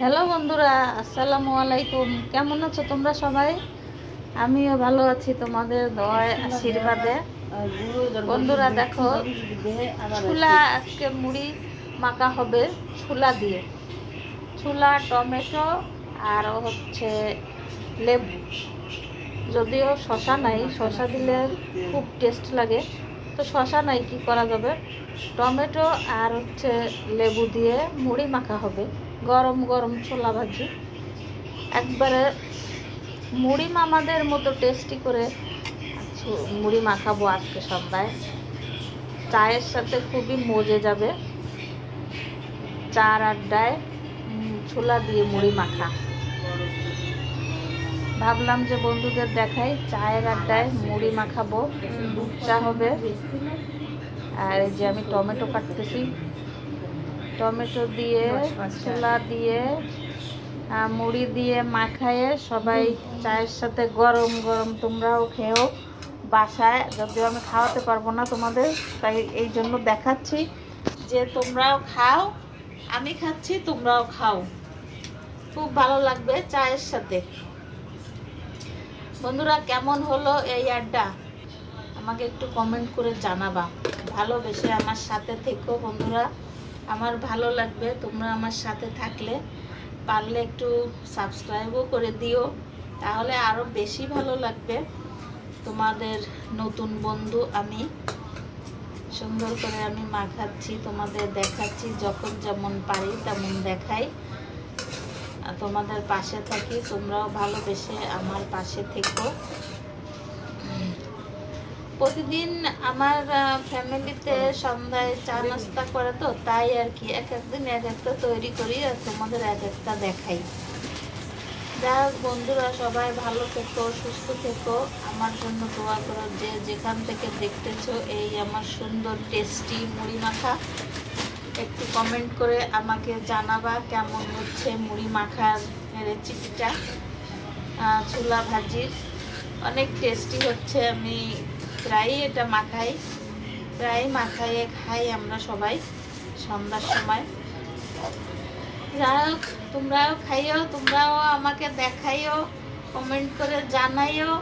Hello বন্ধুরা, আসসালামু আলাইকুম। কেমন আছো তোমরা সবাই? আমিও ভালো আছি তোমাদের দয়ায় আশীর্বাদে। বন্ধুরা দেখো, ছোলা আজকে মুড়ি মাখা হবে ছোলা দিয়ে। ছোলা, টমেটো আর হচ্ছে লেবু। যদিও শশা নাই, শশা দিলে খুব টেস্ট লাগে, তো শশা নাই, কি করা যাবে। টমেটো আর হচ্ছে লেবু দিয়ে মুড়ি মাখা হবে। গরম গরম ছোলা ভাজি, একবারে মুড়ি মামাদের মতো টেস্টি করে মুড়ি মাখাবো আজকে সন্ধ্যায়। চায়ের সাথে খুবই মজে যাবে। চার আড্ডায় ছোলা দিয়ে মুড়ি মাখা। ভাবলাম যে বন্ধুদের দেখাই, চায়ের আড্ডায় মুড়ি মাখাবো, দুধ চা হবে। আর এই যে আমি টমেটো কাটতেছি, টমেটো দিয়ে ছোলা দিয়ে মুড়ি দিয়ে মাখায়ে সবাই চায়ের সাথে গরম গরম তোমরাও খেও বাসায়। যদিও আমি খাওয়াতে পারবো না তোমাদের, তাই এই জন্য দেখাচ্ছি যে তোমরাও খাও, আমি খাচ্ছি তোমরাও খাও, খুব ভালো লাগবে চায়ের সাথে। বন্ধুরা, কেমন হলো এই আড্ডা আমাকে একটু কমেন্ট করে জানাবা। ভালোবেসে আমার সাথে থেকো বন্ধুরা, আমার ভালো লাগবে তোমরা আমার সাথে থাকলে। পারলে একটু সাবস্ক্রাইবও করে দিও, তাহলে আরও বেশি ভালো লাগবে। তোমাদের নতুন বন্ধু আমি, সুন্দর করে আমি মাখাচ্ছি, তোমাদের দেখাচ্ছি, যখন যেমন পারি তেমন দেখাই, তোমাদের পাশে থাকি। তোমরাও ভালোবেসে আমার পাশে থেকো। প্রতিদিন আমার ফ্যামিলিতে সন্ধ্যায় চা নাস্তা করে, তো তাই আর কি এক একদিন এক একটা তৈরি করি আর তোমাদের এক একটা দেখাই। যাই হোক বন্ধুরা, সবাই ভালো থেকো, সুস্থ থেকো, আমার জন্য দোয়া করো। যে যেখান থেকে দেখতেছো এই আমার সুন্দর টেস্টি মুড়ি মাখা, একটু কমেন্ট করে আমাকে জানাবা কেমন হচ্ছে মুড়ি মাখার রেসিপিটা। ছোলা ভাজির অনেক টেস্টি হচ্ছে। আমি প্রায়ই এটা মাখাই, প্রায় মাখাইয়ে খাই আমরা সবাই সন্ধ্যার সময়। যাই হোক, তোমরাও খাইও, তোমরাও আমাকে দেখাইও, কমেন্ট করে জানাইও।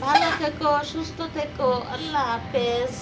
ভালো থেকো, সুস্থ থেকো, আল্লাহ হাফেজ।